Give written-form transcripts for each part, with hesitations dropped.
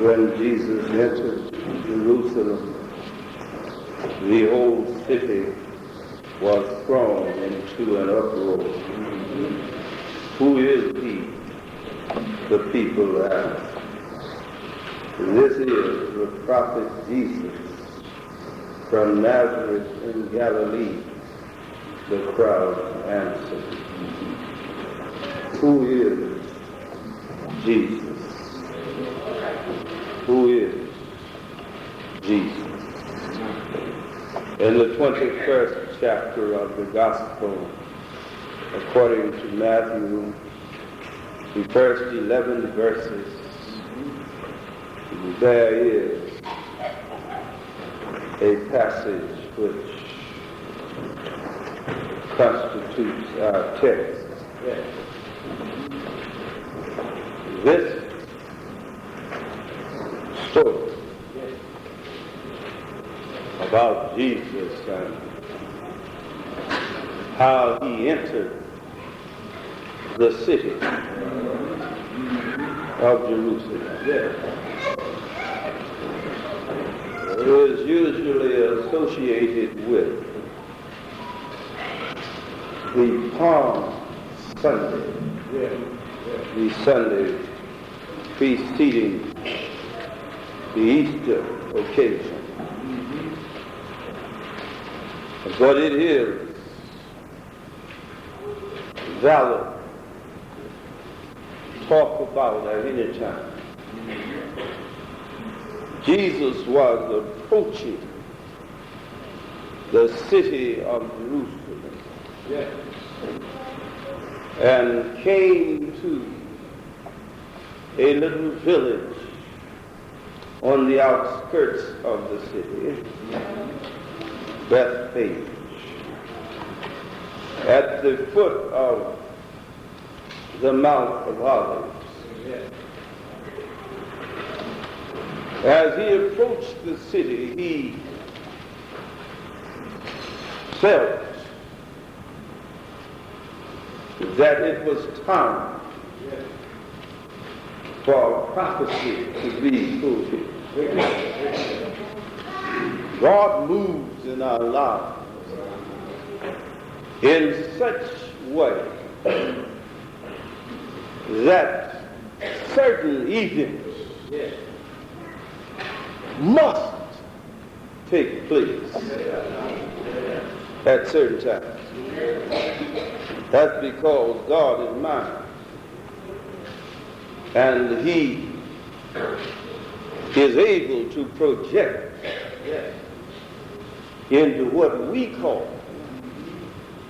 When Jesus entered Jerusalem, the whole city was thrown into an uproar. Who is he? The people asked. This is the prophet Jesus from Nazareth in Galilee, the crowd answered. Who is Jesus? Who is Jesus? In the 21st chapter of the Gospel, according to Matthew, the first 11 verses, there is a passage which constitutes our text. This story about Jesus and how he entered the city of Jerusalem is usually associated with the Palm Sunday, the Sunday preceding the Easter occasion. But it is valid to talk about at any time. Jesus was approaching the city of Jerusalem and came to a little village on the outskirts of the city, Bethpage, at the foot of the Mount of Olives. As he approached the city, he felt that it was time for prophecy to be fulfilled. God moves in our lives in such way that certain events must take place at certain times. That's because God is mine. And he is able to project into what we call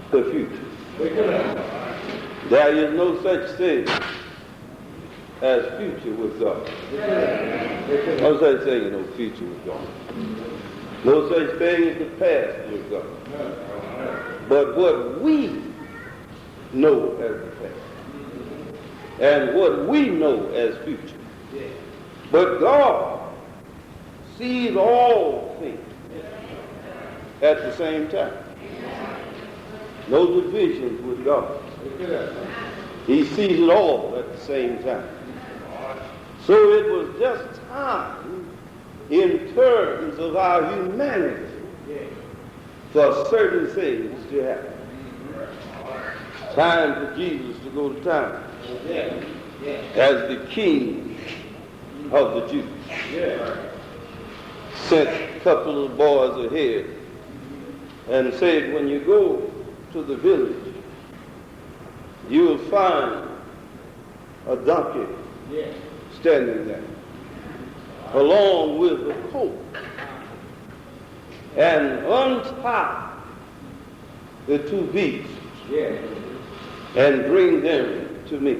the future. There is no such thing as future with God. No such thing as no future with God. No such thing as the past with God. But what we know as the past and what we know as future. But God sees all things at the same time. No divisions with God. He sees it all at the same time. So it was just time in terms of our humanity for certain things to happen. Time for Jesus to go to town as the king of the Jews. Sent a couple of boys ahead and said, when you go to the village, you will find a donkey standing there, along with a colt, and untie the two beasts and bring them to me.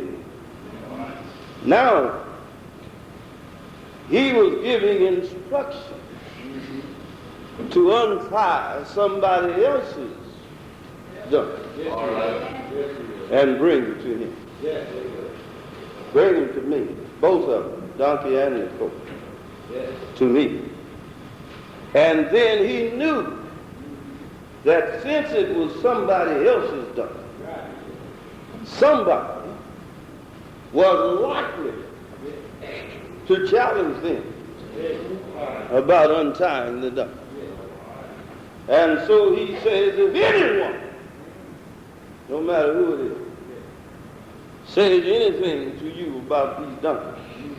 Now, he was giving instructions to untie somebody else's donkey and bring it to him. Bring him to me, both of them, donkey and the colt, to me. And then he knew that since it was somebody else's donkey, somebody was likely to challenge them about untying the donkey. And so he says, if anyone, no matter who it is, says anything to you about these donkeys,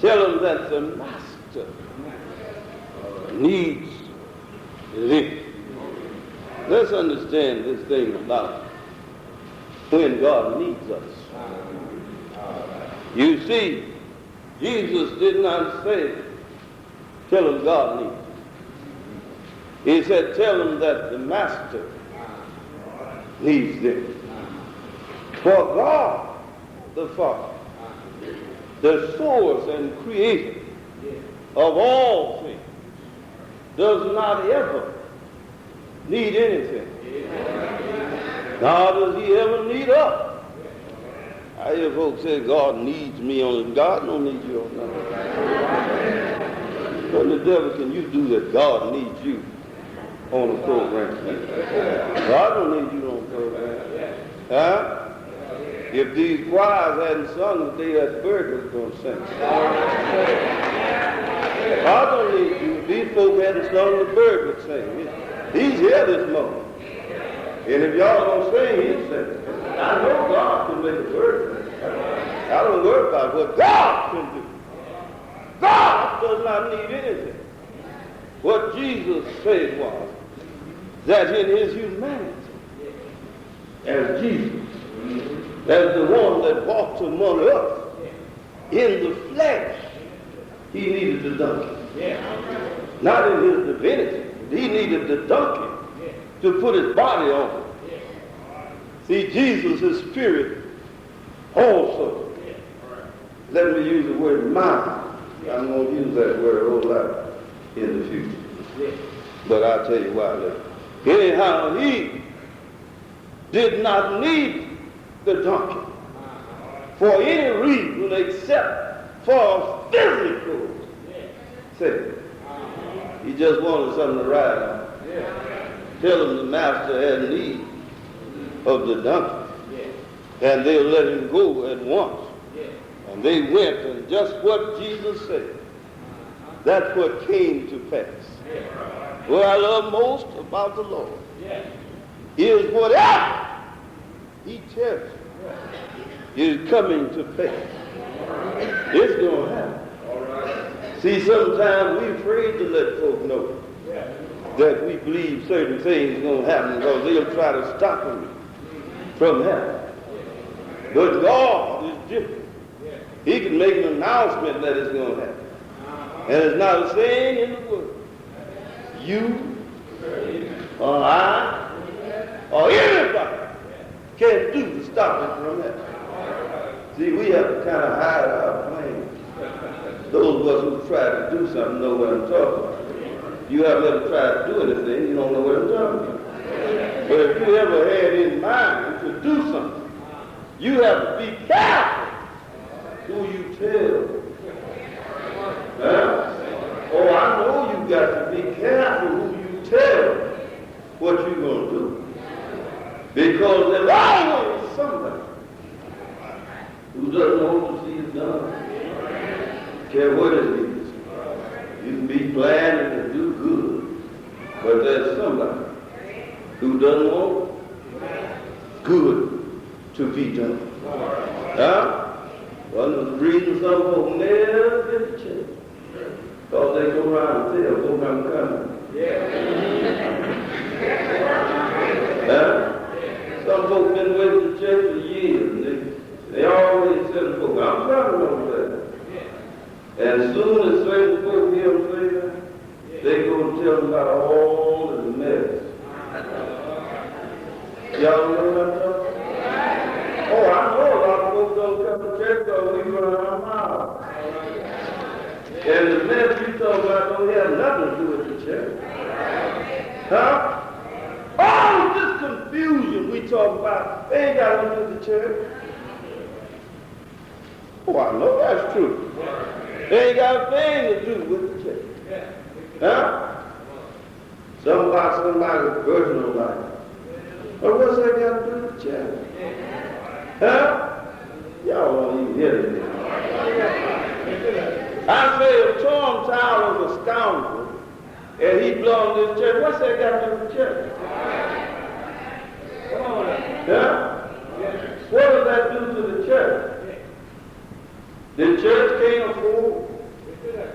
tell them that the master needs them. Let's understand this thing about when God needs us. You see, Jesus did not say, tell them God needs you. He said, tell them that the master needs them. For God, the Father, the source and creator of all things, does not ever need anything. Nor does he ever need us. I hear folks say God needs me on it. God don't need you on nothing. What the devil can you do that God needs you on a program? God don't need you on a program. Huh? If these choirs hadn't sung the day that bird was going to sing. God don't need you. These folk hadn't sung, the bird would sing. He's here this morning. And if y'all don't sing, he'll sing. I know God can make a bird sing. I don't worry about what God can do. God does not need anything. What Jesus said was that in his humanity, as Jesus, as the one that walked among us in the flesh, he needed the donkey. Not in his divinity. He needed the donkey to put his body on. See, Jesus, his spirit, also, let me use the word mind. I'm going to use that word a whole lot in the future. But I'll tell you why later. Anyhow, he did not need the donkey for any reason except for physical sake. He just wanted something to ride on. Tell him the master had need of the donkey. And they'll let him go at once. And they went, and just what Jesus said, that's what came to pass. What I love most about the Lord is whatever he tells you is coming to pass. It's going to happen. See, sometimes we're afraid to let folk know that we believe certain things are going to happen because they'll try to stop them from happening. But God is different. He can make an announcement that it's going to happen. And it's not a saying in the word. You or I or anybody can't do to stop it from happening. See, we have to kind of hide our plans. Those of us who try to do something know what I'm talking about. You have never tried to do anything, you don't know what I'm talking about. But if you ever had in mind to do something, you have to be careful who you tell. Huh? Oh, I know you got to be careful who you tell what you're going to do. Because there's always somebody who doesn't want to see it done. Care what it is. You can be planning to do good, but there's somebody who doesn't want good to be done. Huh? One of the reasons some folks never get to church, because they go around and tell folks I'm coming. Huh? Some folks been away from church for years, and they always tell folks, I'm coming over there. And as soon as certain folks hear them say that, they go and tell them about all of the mess. Y'all know what I'm talking about? Oh, I know a lot of folks don't come to church because we run our mouths. And the mess you talk about don't have nothing to do with the church. Huh? All this confusion we talk about, they ain't got nothing to do with the church. Oh, I know that's true. They ain't got a thing to do with the church. Huh? Somebody's personal life. But what's that got to do with the church? Huh? Y'all don't even hear it. say if Tom Tower was a scoundrel and he belonged to this church, what's that got to do with the church? Come on now. Yeah? What does that do to the church? The church can't afford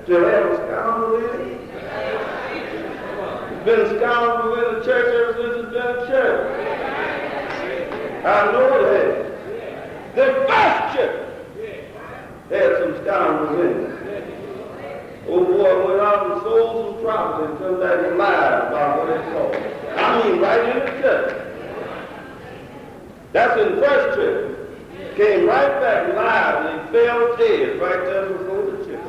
to have a scoundrel in it. It's been a scoundrel in the church ever since it's been a church. I know it has. The first church had some scoundrels in it. Oh boy went out and sold some property and come back and lied about what it sold. I mean right in the church. That's in the first church. Came right back and lied and he fell dead right there before the church.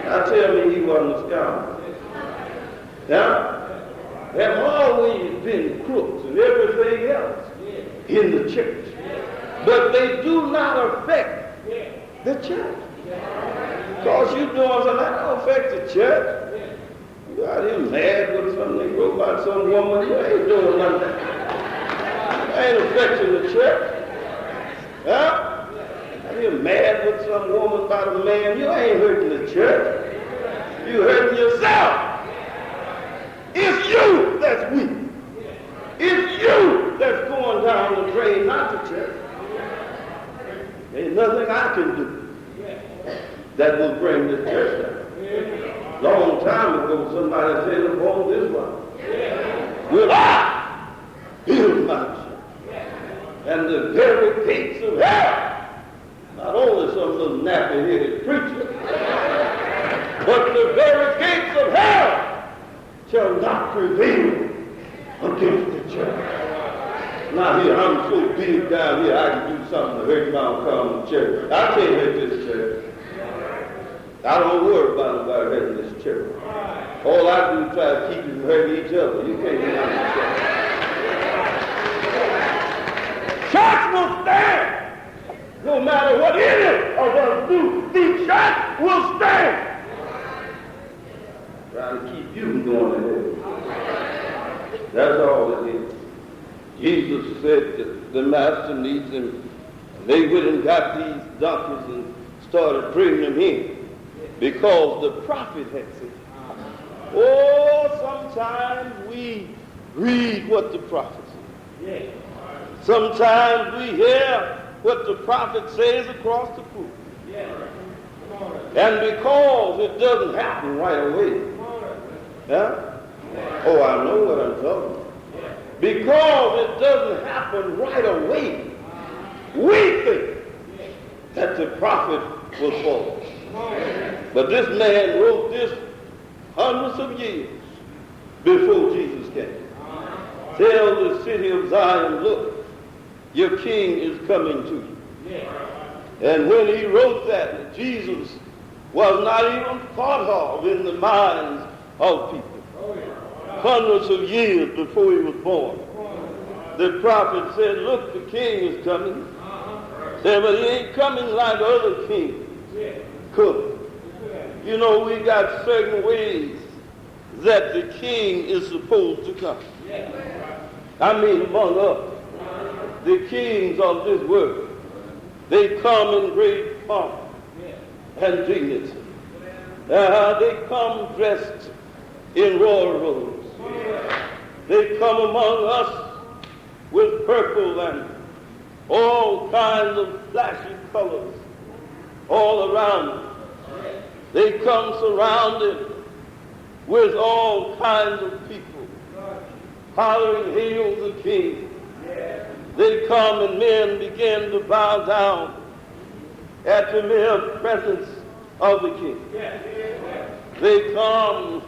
Now tell me he wasn't a scoundrel. Now, there have always been crooks and everything else in the church. But they do not affect the church. Because you doing something that don't affect the church. You out here mad with something they wrote about some woman. You ain't doing nothing. You ain't affecting the church. Huh? Are you mad with some woman about a man? You ain't hurting the church. You hurting yourself. It's you that's weak. It's you that's going down the drain, not the church. There's nothing I can do that will bring the church down. Long time ago, somebody said upon this one, will I build my church? And the very gates of hell, not only some little nappy-headed preacher, but the very gates of hell shall not prevail against the church. Now here, I'm so big down here, I can do something to hurt my own church. I can't hurt this church. I don't worry about nobody hurting this church. All I do is try to keep you from hurting each other. You can't get out of the church. Church will stand. No matter what any of us do, the church will stand. Trying to keep you from going ahead. That's all it is. Jesus said that the master needs him. They went and got these donkeys and started bringing them in because the prophet had said. Oh, sometimes we read what the prophet said. Yeah. Sometimes we hear what the prophet says across the pulpit. Yeah. And because it doesn't happen right away. Huh? Oh, I know what I'm talking about. Because it doesn't happen right away, we think that the prophet was false. But this man wrote this hundreds of years before Jesus came. Tell the city of Zion, look, your king is coming to you. And when he wrote that, Jesus was not even thought of in the minds of people. Hundreds of years before he was born, the prophet said, look, the king is coming. Said, but he ain't coming like other kings could. You know, we got certain ways that the king is supposed to come. I mean, among us, the kings of this world, they come in great pomp and dignity. They come dressed in royal robes. They come among us with purple and all kinds of flashy colors all around them. They come surrounded with all kinds of people hollering, hail the king. They come and men begin to bow down at the mere presence of the king. They come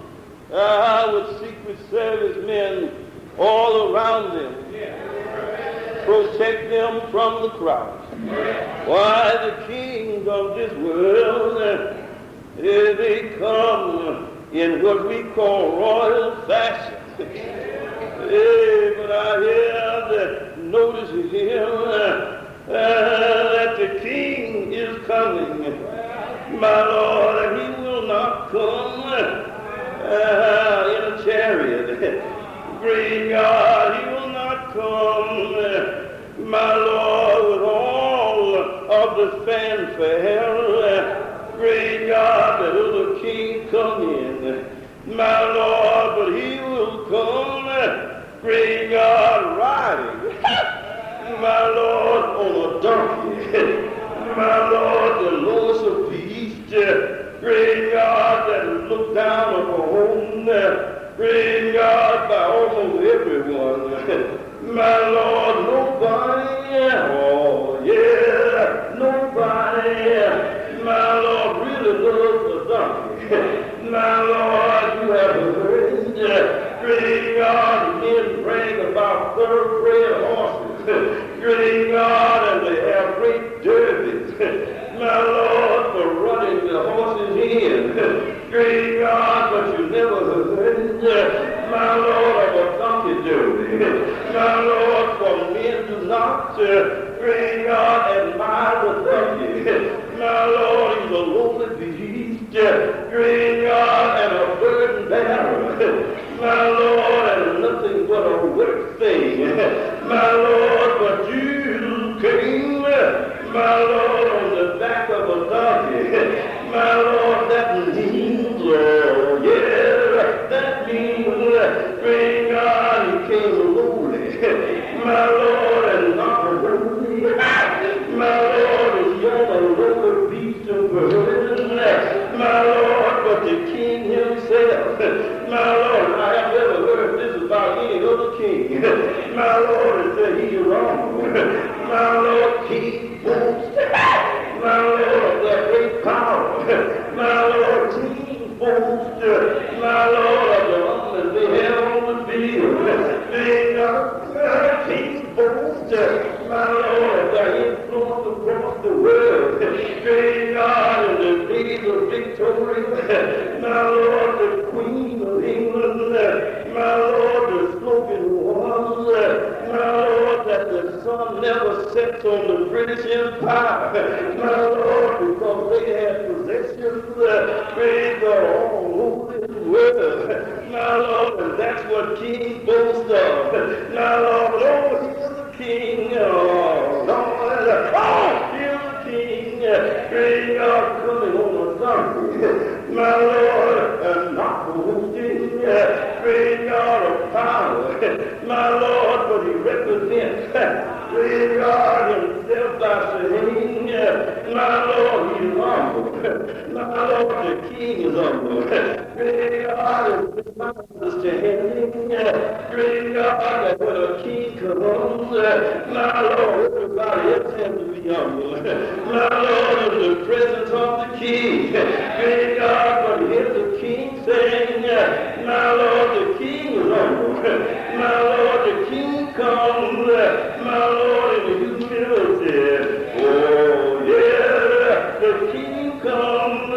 with Secret Service men all around them, protect them from the crowd. Why, the kings of this world, they come in what we call royal fashion. But I hear that, notice here that the king is coming, my Lord, and he will not come in a chariot. Great God, he will not come, my Lord, with all of the fanfare. Great God, that other my Lord, on a donkey. My Lord, the lowest of beasts, great God, that looked down upon, great God, by almost everyone. My Lord, nobody, oh yeah, nobody, my Lord, really loves the donkey. My Lord, you have heard, great God, men brag about thoroughbred horses. Great God, and they have great derbies. My Lord, for running the horses in. Great God, but you never heard, my Lord, of a donkey derby. My Lord, for men do not, great God, admire the donkey. My Lord, he's a lowly beast, great God, and a burden bearer. My Lord, and nothing but a work thing. My Lord, but you came, my Lord, on the back of a donkey. My Lord, that means, oh yeah, that means, great God, he came lowly. My Lord, and not holy. My Lord, is young a lowly beast of burden. My Lord, but the King himself. My Lord, I have never heard this about any other king. My Lord, is that he's wrong. My Lord, King boast. My Lord, that great power. My Lord, King boast. My Lord, of the armies they have on the field. King boast. My Lord, of their influence across the world. Great God, in the days of Victoria. My Lord, the Queen of England. My Lord, the slogan was, my Lord, that the sun never sets on the British Empire. My Lord, because they had possessions, great God, all over the world. My Lord, and that's what King boasts of. My Lord, oh, here's the King. Oh, Lord, oh, here's the King. Great God, coming on a donkey. My Lord, and not boasting. Great God of power. My Lord, but he represents great God himself by saying, my Lord, he's humble. My Lord, the King is humble. Great God is understanding. Great God, that when a king comes, my Lord, everybody else has to be humble. My Lord, in the presence of the King. Great God, but here's the King saying, my Lord, the King is humble. My Lord, the King comes, my Lord, in the humility. Oh, yeah, the King comes,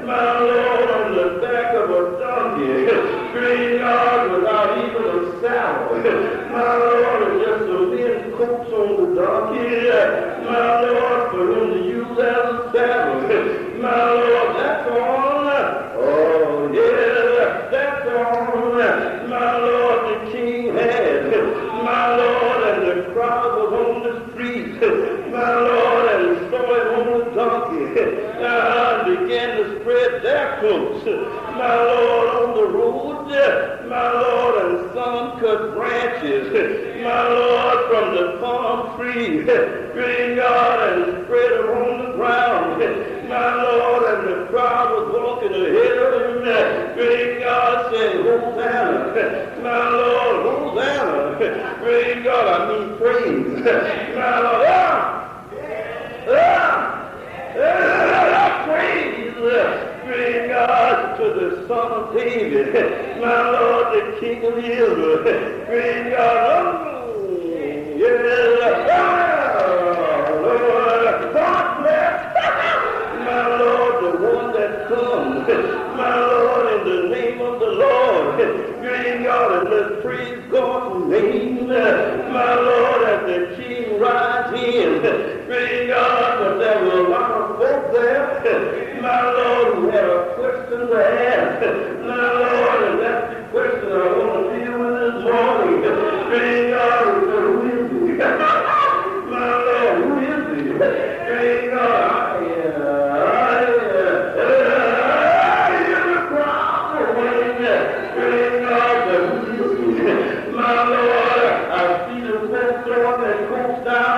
my Lord, on the back of a donkey. Great God, without even a saddle. My Lord, just a men coats on the donkey. My Lord, for him to use as a saddle. My Lord, that's all. Oh, yeah, that's all. My Lord, the King had. My Lord, and the crowd was on the street. My Lord, and saw him on the donkey. Began to spread their coats. My Lord, on the road. My Lord, and some cut branches. My Lord, from the palm tree. Great God, and spread them on the ground. My Lord, and the crowd was walking ahead of him. Great God said, Hosanna. My Lord, Hosanna. Great God, I mean praise. My Lord, praise. Great God, to the Son of David. My Lord, the King of Israel. Great God, God bless. My Lord, the one that comes. My Lord, in the name of the Lord. Great God, and let's praise God's name. My Lord, as the King rides in. Great God, but there were a lot of folk there. My Lord, who had a question to ask. My Lord, and that's the question I want to deal with this morning. Great God, who is he? My Lord, who is he? Great God, my Lord, I see the best throwing that comes down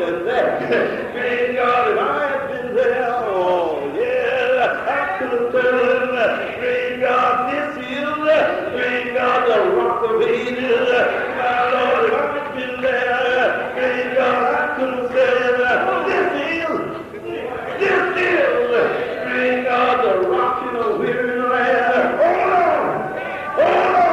been there. Praise God, if I had been there, oh yeah, I could have told him, praise God, this is, praise God, the rock of ages. My Lord, if I had been there, praise God, I could have said, this is, praise God, the rock in a weary land. Hold on, hold on.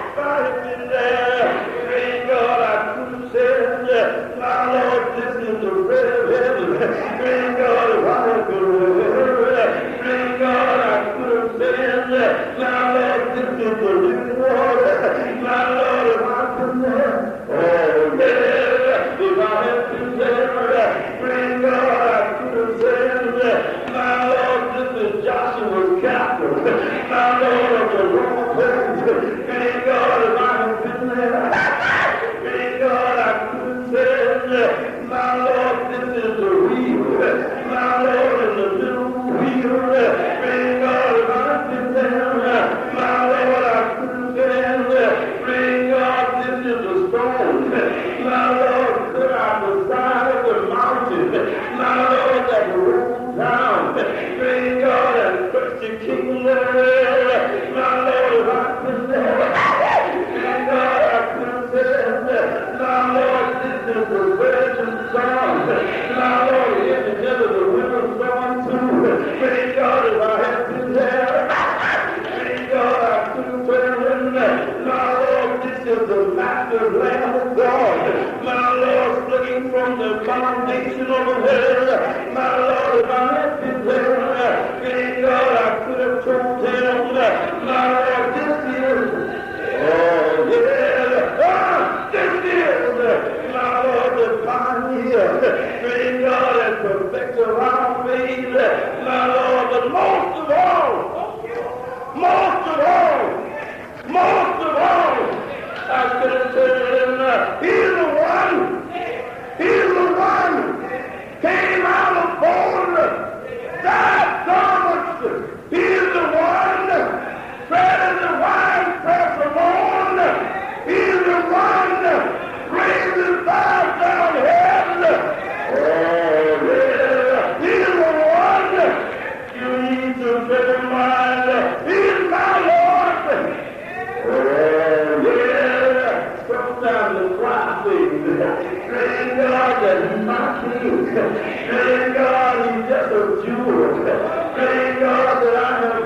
If I had been there, praise God, I could have said, my Lord, this is the bread of heaven. Praise God, if I had been there, praise God, I could have said, my Lord, this is the living water. My Lord, if I had been there, oh yeah, if I had been there, praise God, I could have said, my Lord, this is Joshua's capital. My Lord, of the wrong place. Praise God, if I had been there, praise God, I could have said, my Lord, this is the wheel. My Lord, in the middle wheel. Praise God, if I had been there, my Lord, I could have said, praise God, this is the stone. My Lord, put out the side of the mountain. My Lord, that rolled down. Praise God, and put your king there. My Lord, if I had been there, praise God, I could have said, my Lord, this is the virgin song. My Lord, it's together the women's song too. Praise God, if I had been there, praise God, I could have told him, my Lord, this is the master Lamb of God. My Lord, looking from the foundation of the world. My Lord, if I had been there, praise God, I could have told him, my Lord, this is, oh yeah, this is, my Lord, the pioneer. Praise God, and perfecter of our faith. My Lord, but most of all, I could have told him, he's the one, came out of bone, died dormant. He's the one, treaded the wine press alone. He's the one, raised his eyes down heaven. Oh, yeah, he's the one, you need to bear in mind, he's my Lord. Oh, yeah, sometimes the prophet, praise God, that he's my king. Praise God, he's just a jewel. Praise God, that I have